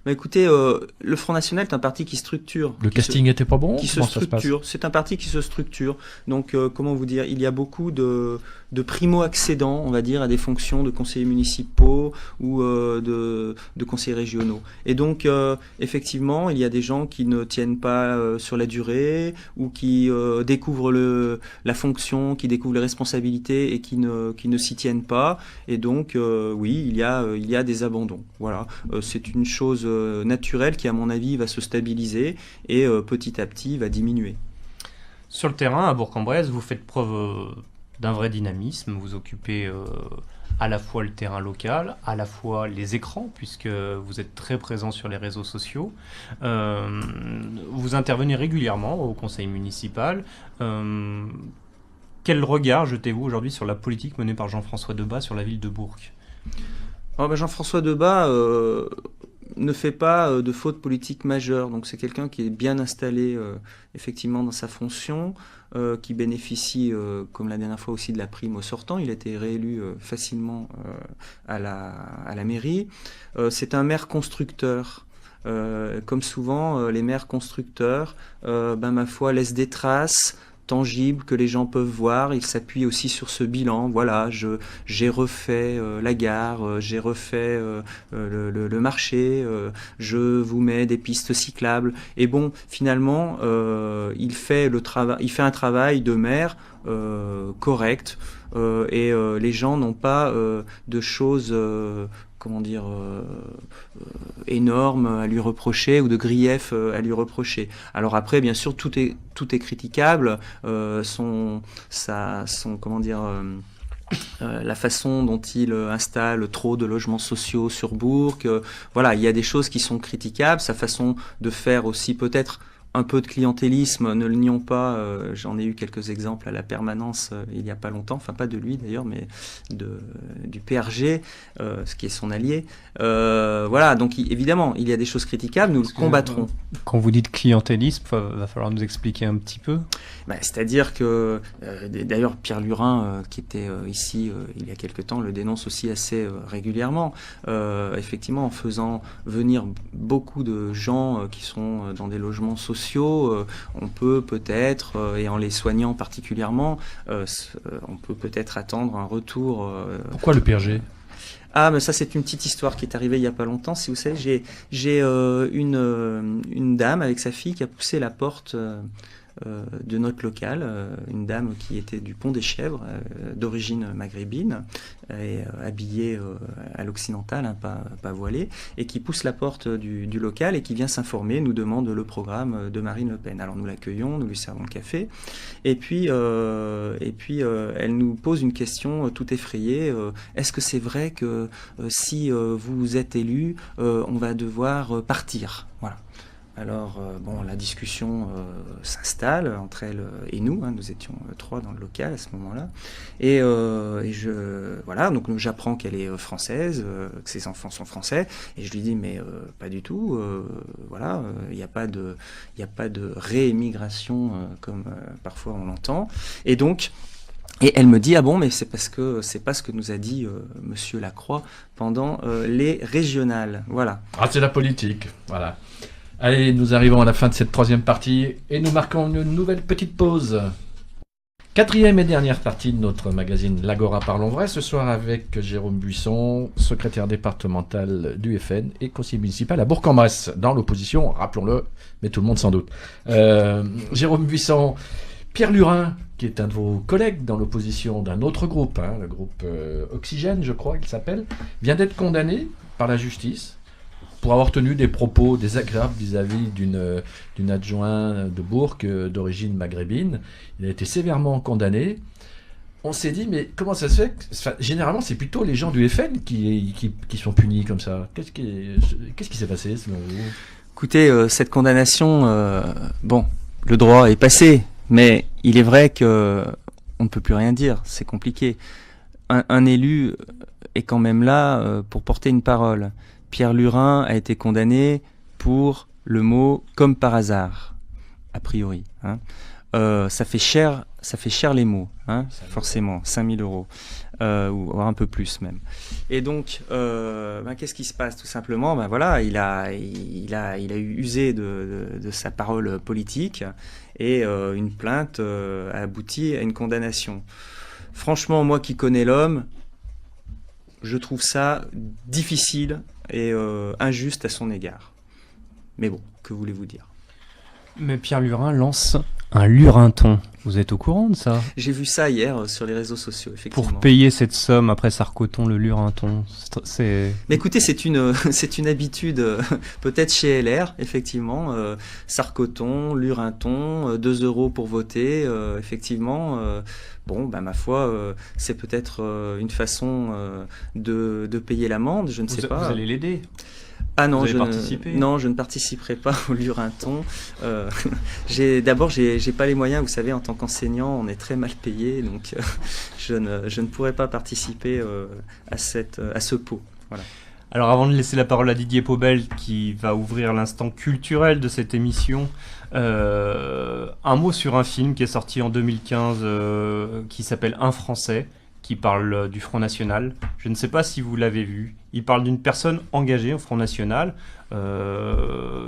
Écoutez, le Front National est un parti qui structure. Le casting était pas bon? Qui se Comment ça se passe? structure. C'est un parti qui se structure. Donc, comment vous dire, il y a beaucoup de primo-accédants, on va dire, à des fonctions de conseillers municipaux ou de conseillers régionaux. Et donc, effectivement, il y a des gens qui ne tiennent pas sur la durée ou qui découvrent la fonction, qui découvrent les responsabilités et qui ne s'y tiennent pas. Et donc, oui, il y a des abandons. Voilà. C'est une chose naturelle qui, à mon avis, va se stabiliser et petit à petit va diminuer. Sur le terrain, à Bourg-en-Bresse, vous faites preuve d'un vrai dynamisme. Vous occupez à la fois le terrain local, à la fois les écrans, puisque vous êtes très présent sur les réseaux sociaux. Vous intervenez régulièrement au conseil municipal. Quel regard jetez-vous aujourd'hui sur la politique menée par Jean-François Debat sur la ville de Bourg ? Jean-François Debat ne fait pas de faute politique majeure. Donc c'est quelqu'un qui est bien installé effectivement dans sa fonction, qui bénéficie, comme la dernière fois aussi, de la prime au sortant. Il a été réélu facilement à la mairie. C'est un maire constructeur. Comme souvent, les maires constructeurs, ma foi, laissent des traces tangible que les gens peuvent voir. Il s'appuie aussi sur ce bilan. Voilà, j'ai refait la gare, j'ai refait le marché, je vous mets des pistes cyclables. Et bon, finalement, il fait un travail de maire correct. Et les gens n'ont pas de choses énormes à lui reprocher ou de griefs à lui reprocher. Alors après, bien sûr, tout est critiquable. La façon dont il installe trop de logements sociaux sur Bourg. Voilà, il y a des choses qui sont critiquables. Sa façon de faire aussi peut-être un peu de clientélisme, ne le nions pas, j'en ai eu quelques exemples à la permanence il n'y a pas longtemps, enfin pas de lui d'ailleurs, mais du PRG, ce qui est son allié. Voilà, donc évidemment, il y a des choses critiquables, nous le combattrons. Quand vous dites clientélisme, va falloir nous expliquer un petit peu. C'est-à-dire que, d'ailleurs, Pierre Lurin, qui était ici il y a quelque temps, le dénonce aussi assez régulièrement. Effectivement, en faisant venir beaucoup de gens qui sont dans des logements sociaux, on peut peut-être, et en les soignant particulièrement, on peut peut-être attendre un retour. Pourquoi le PRG ? Ah, mais ça, c'est une petite histoire qui est arrivée il n'y a pas longtemps. Si vous savez, j'ai une dame avec sa fille qui a poussé la porte de notre local, une dame qui était du Pont des Chèvres, d'origine maghrébine, et habillée à l'occidental, pas voilée, et qui pousse la porte du local et qui vient s'informer, nous demande le programme de Marine Le Pen. Alors nous l'accueillons, nous lui servons le café, et puis elle nous pose une question tout effrayée. Est-ce que c'est vrai que si vous êtes élu, on va devoir partir ? Voilà. Alors, la discussion s'installe entre elle et nous. Nous étions 3 dans le local à ce moment-là. Donc j'apprends qu'elle est française, que ses enfants sont français. Et je lui dis, mais pas du tout. Il n'y a pas de réémigration comme parfois on l'entend. Et elle me dit, ah bon, mais c'est parce que c'est pas ce que nous a dit Monsieur Lacroix pendant les régionales. Voilà. Ah, c'est la politique. Voilà. Allez, nous arrivons à la fin de cette 3e partie et nous marquons une nouvelle petite pause. 4e et dernière partie de notre magazine L'Agora Parlons Vrai, ce soir avec Jérôme Buisson, secrétaire départemental du FN et conseiller municipal à Bourg-en-Bresse, dans l'opposition, rappelons-le, mais tout le monde sans doute. Jérôme Buisson, Pierre Lurin, qui est un de vos collègues dans l'opposition d'un autre groupe, le groupe Oxygène, je crois qu'il s'appelle, vient d'être condamné par la justice pour avoir tenu des propos désagréables vis-à-vis d'une adjointe de Bourg d'origine maghrébine. Il a été sévèrement condamné. On s'est dit, mais comment ça se fait ? Généralement, c'est plutôt les gens du FN qui sont punis comme ça. Qu'est-ce qui s'est passé selon vous ? Écoutez, cette condamnation, le droit est passé, mais il est vrai que on ne peut plus rien dire. C'est compliqué. Un élu est quand même là pour porter une parole. Pierre Lurin a été condamné pour le mot « comme par hasard », a priori. ça fait cher les mots, hein, forcément, 5 000 euros, ou un peu plus même. Et donc, qu'est-ce qui se passe tout simplement? Voilà, il a usé de sa parole politique et une plainte a abouti à une condamnation. Franchement, moi qui connais l'homme, je trouve ça difficile et injuste à son égard. Mais bon, que voulez-vous dire? Mais Pierre Lurin lance un lurinton. Vous êtes au courant de ça? J'ai vu ça hier sur les réseaux sociaux, effectivement. Pour payer cette somme après Sarcoton, le lurinton, c'est... Mais écoutez, c'est une habitude peut-être chez LR, effectivement. Sarcoton, lurinton, 2 € pour voter, effectivement. Ma foi, c'est peut-être une façon de payer l'amende, je ne sais pas. Vous allez l'aider? Ah non, je ne participerai pas au lurinton. D'abord, j'ai pas les moyens. Vous savez, en tant qu'enseignant, on est très mal payé, donc je ne pourrais pas participer à ce pot. Voilà. Alors, avant de laisser la parole à Didier Paubel, qui va ouvrir l'instant culturel de cette émission, un mot sur un film qui est sorti en 2015, qui s'appelle Un Français, qui parle du Front National. Je ne sais pas si vous l'avez vu. Il parle d'une personne engagée au Front National,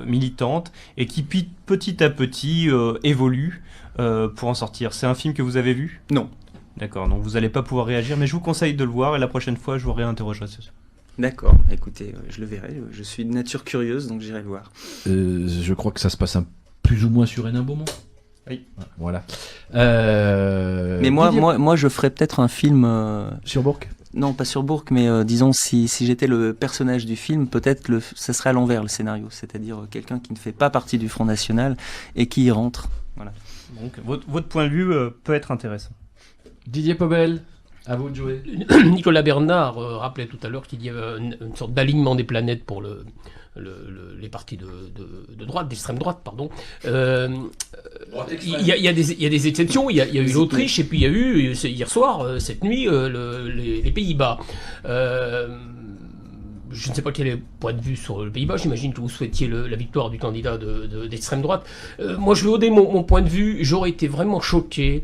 militante, et qui petit à petit évolue pour en sortir. C'est un film que vous avez vu? Non. D'accord, donc vous n'allez pas pouvoir réagir, mais je vous conseille de le voir, et la prochaine fois, je vous réinterrogerai sur ça. D'accord, écoutez, je le verrai. Je suis de nature curieuse, donc j'irai le voir. Je crois que ça se passe plus ou moins sur Hénin-Beaumont. Oui. Voilà. Mais moi, je ferais peut-être un film... Sur Bourg? Non, pas sur Bourg, mais disons, si j'étais le personnage du film, peut-être ça serait à l'envers, le scénario. C'est-à-dire quelqu'un qui ne fait pas partie du Front National et qui y rentre. Voilà. Donc, votre point de vue peut être intéressant. Didier Paubel, à vous de jouer. Nicolas Bernard rappelait tout à l'heure qu'il y avait une sorte d'alignement des planètes pour les partis de droite, d'extrême droite, pardon. Il y a des exceptions. Il y a eu l'Autriche et puis il y a eu hier soir, cette nuit, les Pays-Bas. Je ne sais pas quel est le point de vue sur le Pays-Bas. J'imagine que vous souhaitiez la victoire du candidat d'extrême droite. Moi, je vais donner mon point de vue. J'aurais été vraiment choqué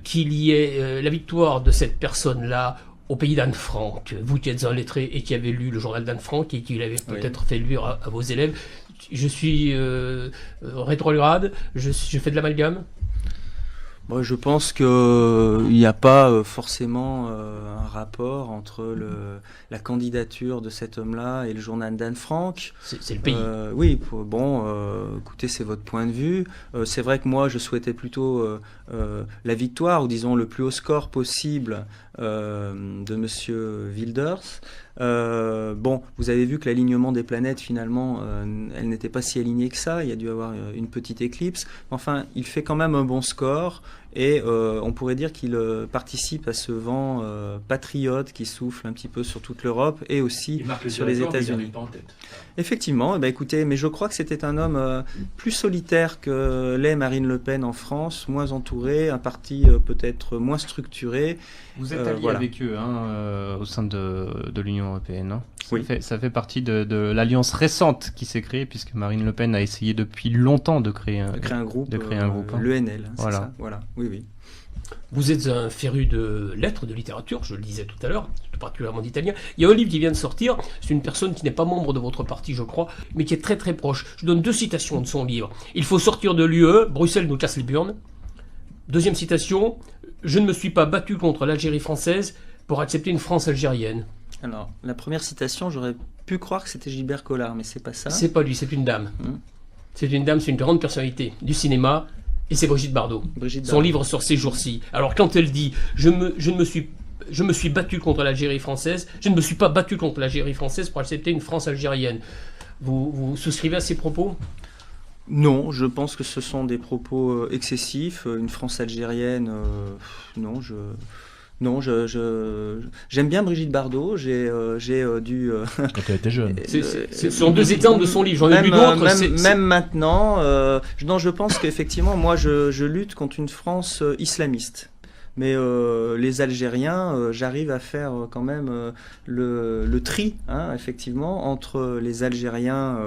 qu'il y ait la victoire de cette personne-là au pays d'Anne Frank. Vous qui êtes un lettré et qui avez lu le journal d'Anne Frank et qui l'avez peut-être fait lire à vos élèves. Je suis rétrograde. Je fais de l'amalgame. Moi, je pense qu'il n'y a pas forcément un rapport entre la candidature de cet homme-là et le journal d'Anne Frank. C'est le pays. Oui, écoutez, c'est votre point de vue. C'est vrai que moi, je souhaitais plutôt la victoire, ou disons le plus haut score possible de Monsieur Wilders. Vous avez vu que l'alignement des planètes, finalement, elle n'était pas si alignée que ça. Il y a dû avoir une petite éclipse. Enfin, il fait quand même un bon score et on pourrait dire qu'il participe à ce vent patriote qui souffle un petit peu sur toute l'Europe et aussi sur les États-Unis. Effectivement, écoutez, mais je crois que c'était un homme plus solitaire que l'est Marine Le Pen en France, moins entouré, un parti peut-être moins structuré. Vous êtes allié avec eux au sein de l'Union européenne. Hein. Oui. Ça fait partie de l'alliance récente qui s'est créée, puisque Marine Le Pen a essayé depuis longtemps de créer un groupe. L'ENL, voilà. C'est ça. Voilà. Oui. Vous êtes un féru de lettres, de littérature, je le disais tout à l'heure, tout particulièrement d'italien. Il y a un livre qui vient de sortir, c'est une personne qui n'est pas membre de votre parti, je crois, mais qui est très très proche. Je donne 2 citations de son livre. Il faut sortir de l'UE, Bruxelles nous casse les burnes. Deuxième citation, je ne me suis pas battu contre l'Algérie française pour accepter une France algérienne. Alors, la première citation, j'aurais pu croire que c'était Gilbert Collard, mais c'est pas ça. C'est pas lui, c'est une dame. C'est une dame, c'est une grande personnalité du cinéma. Et c'est Brigitte Bardot. Son livre sort ces jours-ci. Alors quand elle dit je me suis battu contre l'Algérie française, je ne me suis pas battu contre l'Algérie française pour accepter une France algérienne. Vous souscrivez à ces propos ? Non, je pense que ce sont des propos excessifs. Une France algérienne, non, j'aime bien Brigitte Bardot. J'ai dû. Quand elle était jeune. Ce sont 2 exemples de son livre. J'en ai lu d'autres. Même maintenant. Je pense qu'effectivement, moi, je lutte contre une France islamiste. mais les Algériens, j'arrive à faire quand même le tri, hein, effectivement, entre les Algériens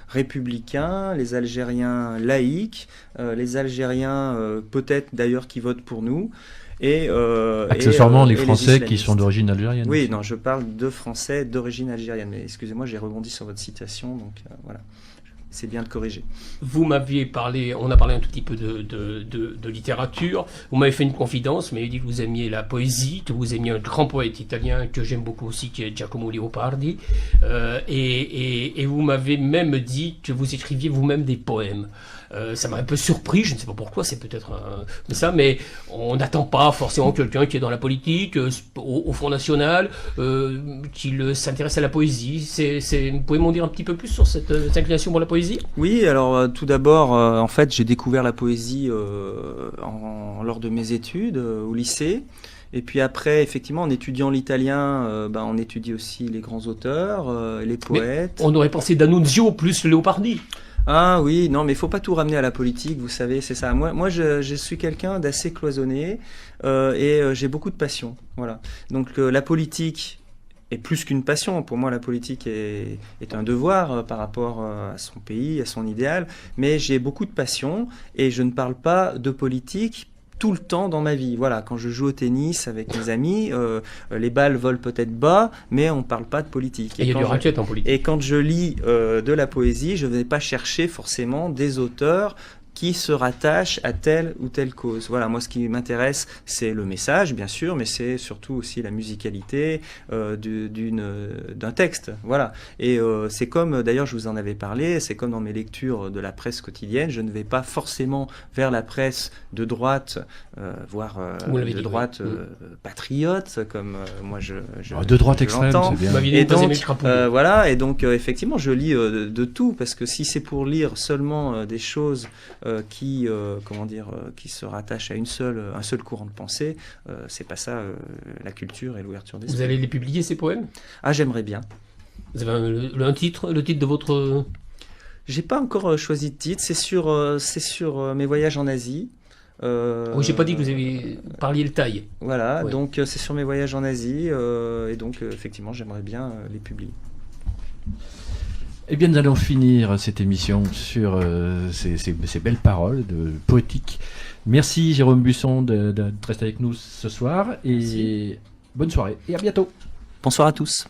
républicains, les Algériens laïcs, les Algériens peut-être d'ailleurs qui votent pour nous. Accessoirement, les et Français qui islamistes. sont d'origine algérienne. Oui, aussi. non, je parle de Français d'origine algérienne. Mais excusez-moi, j'ai rebondi sur votre citation, donc voilà. C'est bien de corriger. Vous m'aviez parlé, on a parlé un tout petit peu de littérature. Vous m'avez fait une confidence, vous m'avez dit que vous aimiez la poésie, que vous aimiez un grand poète italien que j'aime beaucoup aussi, qui est Giacomo Leopardi. Et vous m'avez même dit que vous écriviez vous-même des poèmes. Ça m'a un peu surpris, je ne sais pas pourquoi, c'est peut-être ça, mais on n'attend pas forcément quelqu'un qui est dans la politique, au Front National, qui s'intéresse à la poésie. Vous pouvez m'en dire un petit peu plus sur cette inclination pour la poésie? Oui, alors tout d'abord, en fait, j'ai découvert la poésie lors de mes études au lycée. Et puis après, effectivement, en étudiant l'italien, on étudie aussi les grands auteurs, les poètes. Mais on aurait pensé D'Annunzio plus Leopardi. Ah oui, non, mais il faut pas tout ramener à la politique, vous savez, c'est ça. Moi je suis quelqu'un d'assez cloisonné et j'ai beaucoup de passion. Voilà. Donc la politique est plus qu'une passion. Pour moi, la politique est un devoir par rapport à son pays, à son idéal. Mais j'ai beaucoup de passion et je ne parle pas de politique tout le temps dans ma vie. Voilà, quand je joue au tennis avec mes amis, les balles volent peut-être bas, mais on ne parle pas de politique. Et il y a du racket en politique. Et quand je lis de la poésie, je ne vais pas chercher forcément des auteurs qui se rattachent à telle ou telle cause. Voilà, moi ce qui m'intéresse, c'est le message, bien sûr, mais c'est surtout aussi la musicalité d'un texte. Voilà. Et c'est comme, d'ailleurs je vous en avais parlé, c'est comme dans mes lectures de la presse quotidienne, je ne vais pas forcément vers la presse de droite, voire de droite patriote, comme moi je de droite extrême, c'est bien. Et donc, voilà, et donc effectivement, je lis de tout, parce que si c'est pour lire seulement des choses qui se rattachent à un seul courant de pensée, c'est pas ça la culture et l'ouverture d'esprit. Vous allez les publier, ces poèmes? Ah, j'aimerais bien. Vous avez un titre, le titre de votre... J'ai pas encore choisi de titre, c'est sur mes voyages en Asie. Oui, j'ai pas dit que vous parliez le taille. Voilà, ouais. Donc c'est sur mes voyages en Asie, et donc effectivement j'aimerais bien les publier. Eh bien, nous allons finir cette émission sur ces belles paroles poétiques. Merci Jérôme Buisson d'être resté avec nous ce soir et bonne soirée et à bientôt. Bonsoir à tous.